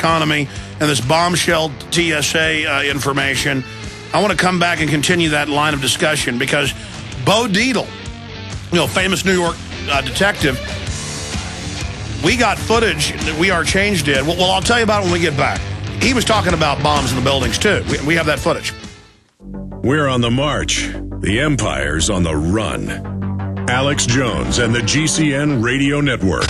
economy and this bombshell TSA information. I want to come back and continue that line of discussion because Bo Dietl, famous New York detective, we got footage that We Are Change did. Well, I'll tell you about it when we get back. He was talking about bombs in the buildings, too. We have that footage. We're on the march. The Empire's on the run. Alex Jones and the GCN Radio Network.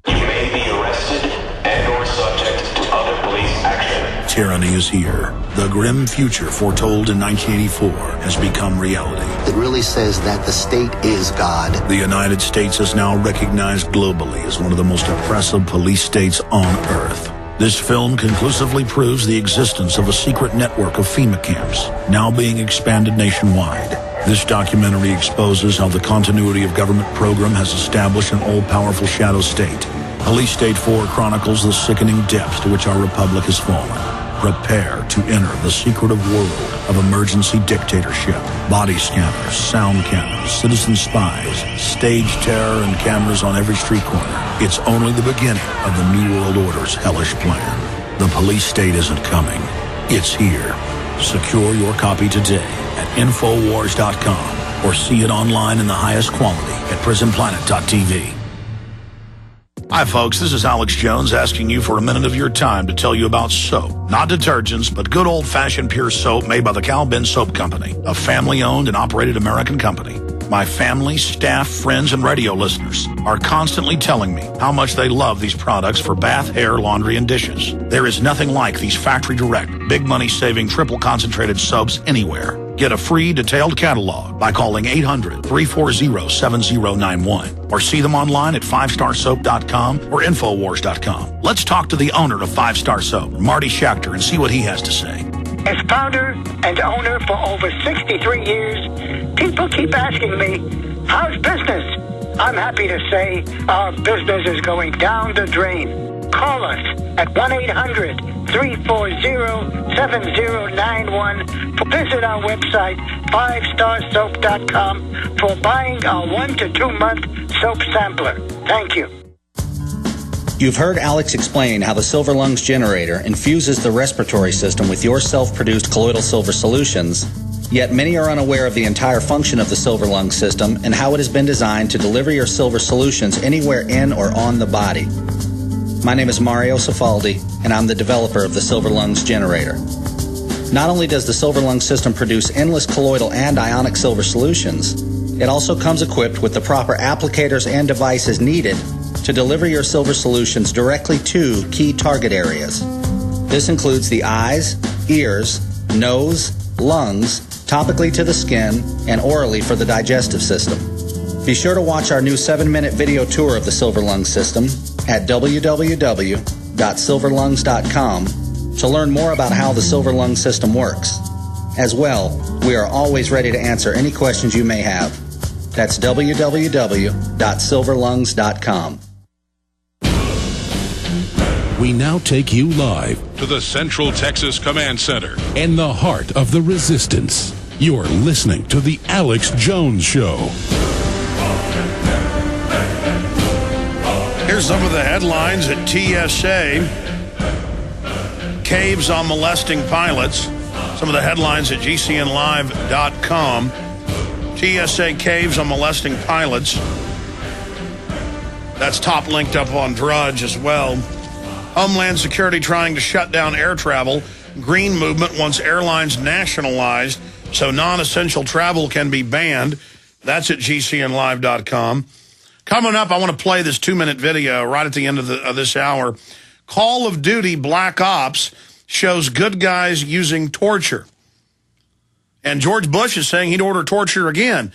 You may be arrested and or subject to other police action. Tyranny is here. The grim future foretold in 1984 has become reality. It really says that the state is God. The United States is now recognized globally as one of the most oppressive police states on Earth. This film conclusively proves the existence of a secret network of FEMA camps, now being expanded nationwide. This documentary exposes how the continuity of government program has established an all-powerful shadow state. Police State 4 chronicles the sickening depths to which our republic has fallen. Prepare to enter the secretive world of emergency dictatorship. Body scanners, sound cannons, citizen spies, stage terror, and cameras on every street corner. It's only the beginning of the New World Order's hellish plan. The police state isn't coming. It's here. Secure your copy today at Infowars.com or see it online in the highest quality at PrisonPlanet.tv. Hi, folks. This is Alex Jones asking you for a minute of your time to tell you about soap. Not detergents, but good old-fashioned pure soap made by the Cal Ben Soap Company, a family-owned and operated American company. My family, staff, friends, and radio listeners are constantly telling me how much they love these products for bath, hair, laundry, and dishes. There is nothing like these factory-direct, big money-saving, triple-concentrated soaps anywhere. Get a free detailed catalog by calling 800-340-7091 or see them online at 5starsoap.com or Infowars.com. Let's talk to the owner of 5 Star Soap, Marty Schachter, and see what he has to say. As founder and owner for over 63 years, people keep asking me, how's business? I'm happy to say our business is going down the drain. Call us at 1-800-340-7091. Visit our website, 5starsoap.com, for buying our 1 to 2 month soap sampler. Thank you. You've heard Alex explain how the Silver Lungs generator infuses the respiratory system with your self-produced colloidal silver solutions, yet many are unaware of the entire function of the Silver Lungs system and how it has been designed to deliver your silver solutions anywhere in or on the body. My name is Mario Cifaldi, and I'm the developer of the Silver Lungs generator. Not only does the Silver Lungs system produce endless colloidal and ionic silver solutions, it also comes equipped with the proper applicators and devices needed to deliver your silver solutions directly to key target areas. This includes the eyes, ears, nose, lungs, topically to the skin, and orally for the digestive system. Be sure to watch our new 7-minute video tour of the Silver Lungs system at www.silverlungs.com to learn more about how the Silver Lungs system works. As well, we are always ready to answer any questions you may have. That's www.silverlungs.com. We now take you live to the Central Texas Command Center in the heart of the resistance. You're listening to The Alex Jones Show. Here's some of the headlines at TSA. Caves on molesting pilots. Some of the headlines at GCNlive.com. TSA caves on molesting pilots. That's top linked up on Drudge as well. Homeland Security trying to shut down air travel. Green Movement wants airlines nationalized so non-essential travel can be banned. That's at GCNlive.com. Coming up, I want to play this 2-minute video right at the end of this hour. Call of Duty Black Ops shows good guys using torture. And George Bush is saying he'd order torture again.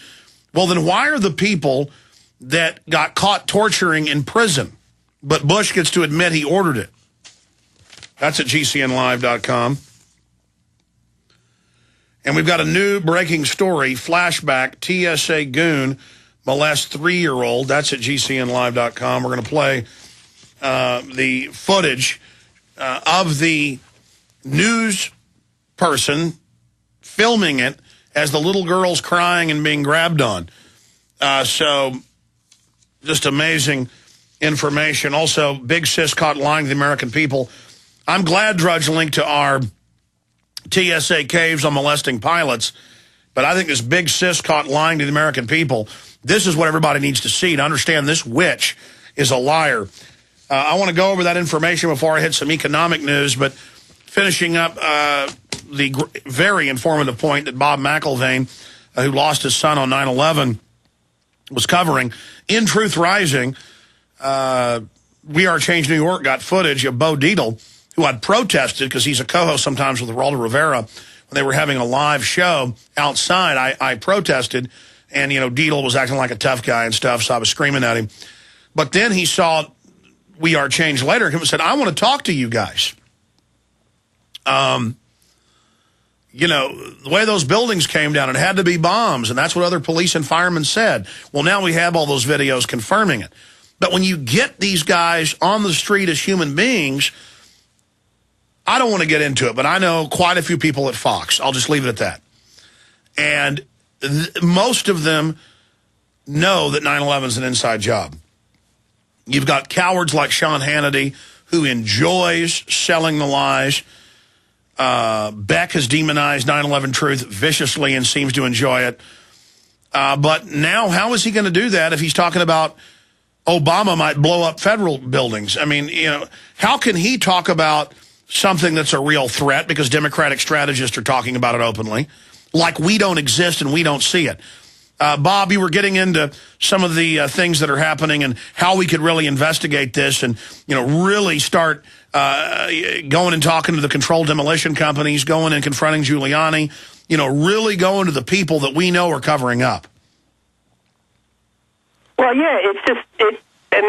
Well, then why are the people that got caught torturing in prison, but Bush gets to admit he ordered it? That's at GCNlive.com. And we've got a new breaking story, flashback, TSA goon molests 3-year-old. That's at GCNlive.com. We're going to play the footage of the news person filming it as the little girl's crying and being grabbed on. So just amazing information. Also, Big Sis caught lying to the American people. I'm glad Drudge linked to our TSA caves on molesting pilots, but I think this Big Sis caught lying to the American people. This is what everybody needs to see to understand this witch is a liar. I want to go over that information before I hit some economic news, but finishing up the very informative point that Bob Mcilvaine, who lost his son on 9/11, was covering. In Truth Rising, We Are Change New York got footage of Bo Dietl, who had protested because he's a co-host sometimes with Geraldo Rivera. When they were having a live show outside, I protested, and, Dietl was acting like a tough guy and stuff, so I was screaming at him. But then he saw We Are Change later and said, I want to talk to you guys. The way those buildings came down, it had to be bombs, and that's what other police and firemen said. Well, now we have all those videos confirming it. But when you get these guys on the street as human beings, I don't want to get into it, but I know quite a few people at Fox. I'll just leave it at that. And most of them know that 9/11 is an inside job. You've got cowards like Sean Hannity, who enjoys selling the lies. Beck has demonized 9/11 Truth viciously and seems to enjoy it. But now, how is he going to do that if he's talking about Obama might blow up federal buildings? I mean, how can he talk about something that's a real threat because Democratic strategists are talking about it openly, like we don't exist and we don't see it? Bob, you were getting into some of the things that are happening and how we could really investigate this and, really start going and talking to the controlled demolition companies, going and confronting Giuliani, really going to the people that we know are covering up. Well, yeah,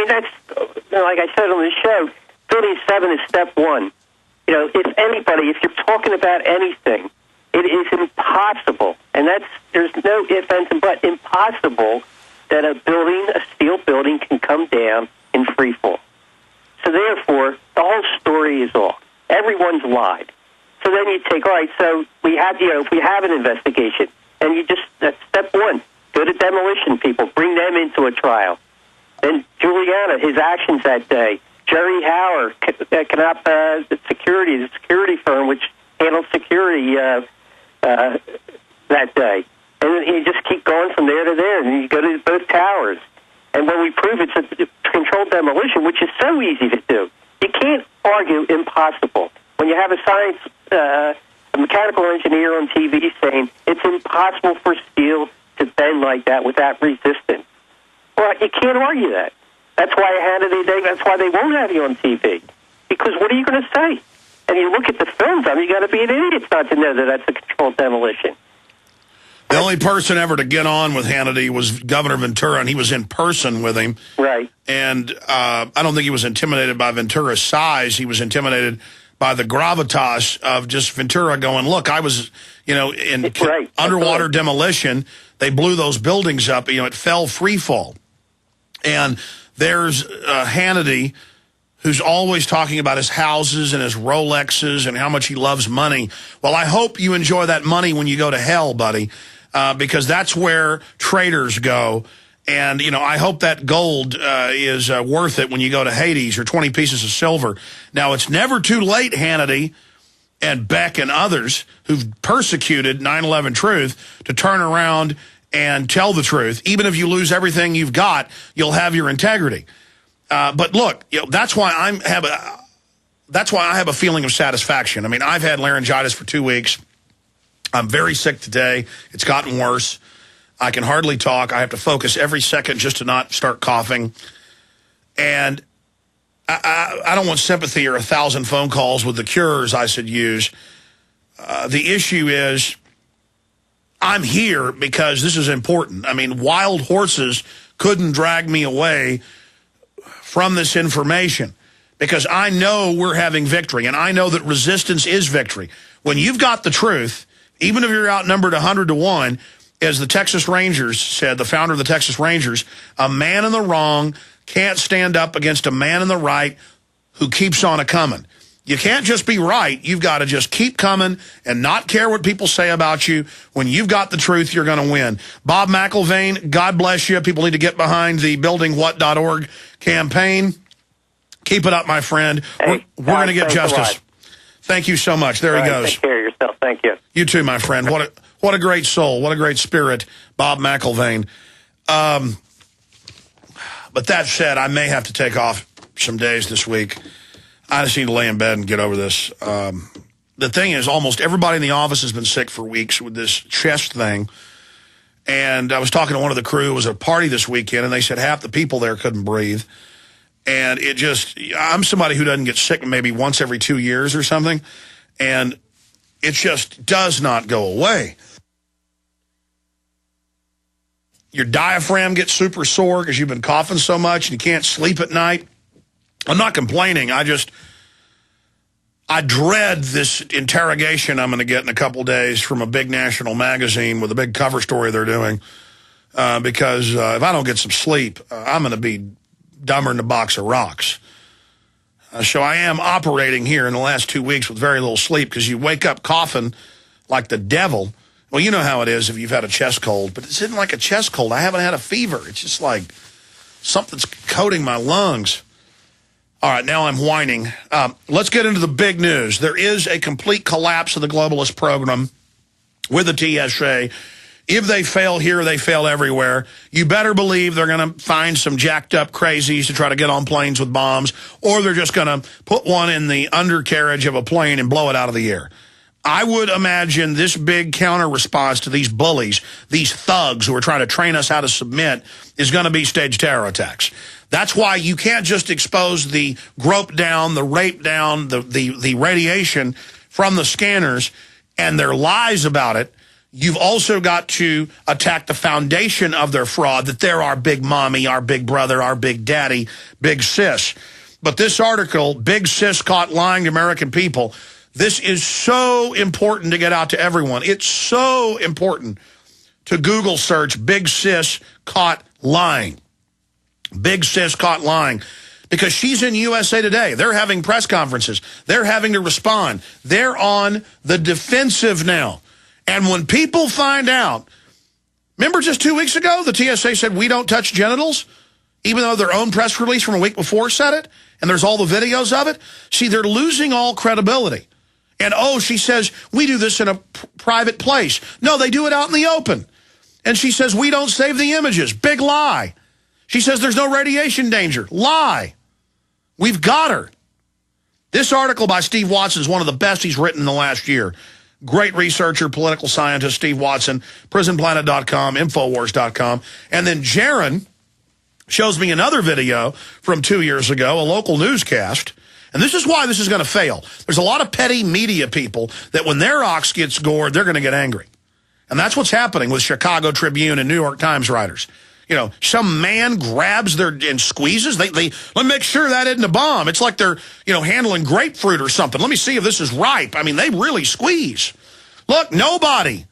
that's, like I said on the show, Building 7 is step one. If you're talking about anything, it is impossible, and there's no ifs, ands, and buts, impossible that a steel building can come down in free fall. So therefore, the whole story is off. Everyone's lied. So then you take, all right, so we have, if we have an investigation, and that's step one, go to demolition people, bring them into a trial. Then Giuliani, his actions that day, Jerry Howard, the security firm which handled security that day. And you just keep going from there to there, and you go to both towers. And when we prove it's a controlled demolition, which is so easy to do, you can't argue impossible. When you have a mechanical engineer on TV saying it's impossible for steel to bend like that without resistance, well, you can't argue that. That's why they won't have you on TV. Because what are you going to say? And you look at the films, you got to be an idiot not to know that that's a controlled demolition. The only person ever to get on with Hannity was Governor Ventura, and he was in person with him. Right. And I don't think he was intimidated by Ventura's size. He was intimidated by the gravitas of just Ventura going, look, I was, in underwater demolition. They blew those buildings up. It fell free fall. And there's Hannity, who's always talking about his houses and his Rolexes and how much he loves money. Well, I hope you enjoy that money when you go to hell, buddy, because that's where traitors go. And, I hope that gold is worth it when you go to Hades, or 20 pieces of silver. Now, it's never too late, Hannity and Beck and others who've persecuted 9/11 Truth, to turn around and tell the truth. Even if you lose everything you've got, you'll have your integrity. But look, that's why I have a feeling of satisfaction. I mean, I've had laryngitis for 2 weeks. I'm very sick today. It's gotten worse. I can hardly talk. I have to focus every second just to not start coughing. And I don't want sympathy or 1,000 phone calls with the cures I should use. The issue is, I'm here because this is important. I mean, wild horses couldn't drag me away from this information, because I know we're having victory, and I know that resistance is victory. When you've got the truth, even if you're outnumbered 100-1, as the Texas Rangers said, the founder of the Texas Rangers, a man in the wrong can't stand up against a man in the right who keeps on a-coming. You can't just be right. You've got to just keep coming and not care what people say about you. When you've got the truth, you're going to win. Bob Mcilvaine, God bless you. People need to get behind the BuildingWhat.org campaign. Keep it up, my friend. Hey, we're going to get justice. Thank you so much. There he goes. Take care of yourself. Thank you. You too, my friend. What a great soul. What a great spirit, Bob Mcilvaine. But that said, I may have to take off some days this week. I just need to lay in bed and get over this. The thing is, almost everybody in the office has been sick for weeks with this chest thing. And I was talking to one of the crew. It was a party this weekend, and they said half the people there couldn't breathe. And it just, I'm somebody who doesn't get sick maybe once every 2 years or something. And it just does not go away. Your diaphragm gets super sore because you've been coughing so much and you can't sleep at night. I'm not complaining. I dread this interrogation I'm going to get in a couple days from a big national magazine with a big cover story they're doing. Because if I don't get some sleep, I'm going to be dumber than a box of rocks. So I am operating here in the last 2 weeks with very little sleep because you wake up coughing like the devil. Well, you know how it is if you've had a chest cold, but this isn't like a chest cold. I haven't had a fever. It's just like something's coating my lungs. All right, now I'm whining. Let's get into the big news. There is a complete collapse of the globalist program with the TSA. If they fail here, they fail everywhere. You better believe they're going to find some jacked up crazies to try to get on planes with bombs, or they're just going to put one in the undercarriage of a plane and blow it out of the air. I would imagine this big counter response to these bullies, these thugs who are trying to train us how to submit, is going to be staged terror attacks. That's why you can't just expose the grope down, the rape down, the radiation from the scanners and their lies about it. You've also got to attack the foundation of their fraud, that they're our big mommy, our big brother, our big daddy, big sis. But this article, Big Sis Caught Lying to American People, this is so important to get out to everyone. It's so important to Google search Big Sis Caught Lying. Big Sis Caught Lying. Because she's in USA Today. They're having press conferences. They're having to respond. They're on the defensive now. And when people find out, remember just 2 weeks ago, the TSA said we don't touch genitals, even though their own press release from a week before said it, and there's all the videos of it. See, they're losing all credibility. And, oh, she says, we do this in a private place. No, they do it out in the open. And she says, we don't save the images. Big lie. She says there's no radiation danger. Lie. We've got her. This article by Steve Watson is one of the best he's written in the last year. Great researcher, political scientist, Steve Watson, prisonplanet.com, Infowars.com. And then Jaron shows me another video from 2 years ago, a local newscast. And this is why this is going to fail. There's a lot of petty media people that when their ox gets gored, they're going to get angry. And that's what's happening with Chicago Tribune and New York Times writers. You know, some man grabs and squeezes. Let me make sure that isn't a bomb. It's like they're, handling grapefruit or something. Let me see if this is ripe. I mean, they really squeeze. Look, nobody.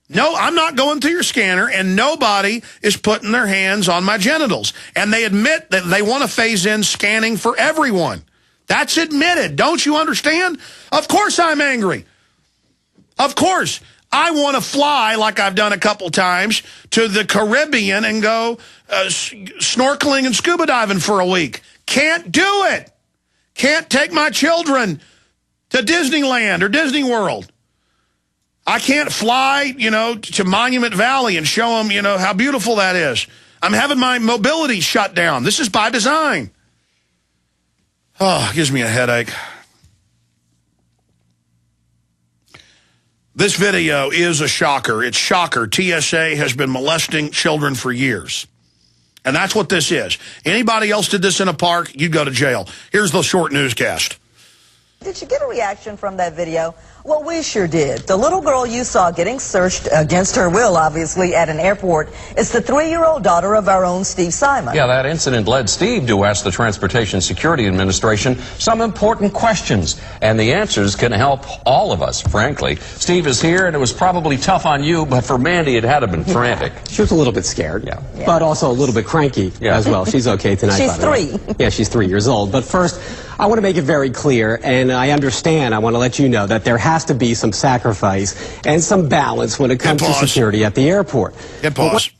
No, I'm not going through your scanner, and nobody is putting their hands on my genitals. And they admit that they want to phase in scanning for everyone. That's admitted. Don't you understand? Of course I'm angry. Of course. I want to fly, like I've done a couple times, to the Caribbean and go snorkeling and scuba diving for a week. Can't do it. Can't take my children to Disneyland or Disney World. I can't fly, to Monument Valley and show them, how beautiful that is. I'm having my mobility shut down. This is by design. Oh, it gives me a headache. This video is a shocker. It's shocker. TSA has been molesting children for years. And that's what this is. Anybody else did this in a park, you'd go to jail. Here's the short newscast. Did you get a reaction from that video? Well, we sure did. The little girl you saw getting searched against her will, obviously, at an airport is the 3-year-old daughter of our own Steve Simon. Yeah, that incident led Steve to ask the Transportation Security Administration some important questions, and the answers can help all of us, frankly. Steve is here, and it was probably tough on you, but for Mandy, it had to have been frantic. She was a little bit scared, but also a little bit cranky as well. She's okay tonight, She's by the way. 3. Yeah, she's 3 years old. But first, I want to make it very clear, and I understand, I want to let you know that there has to be some sacrifice and some balance when it comes to security at the airport. Hit pause.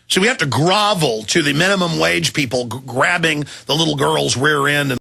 So we have to grovel to the minimum wage people grabbing the little girl's rear end and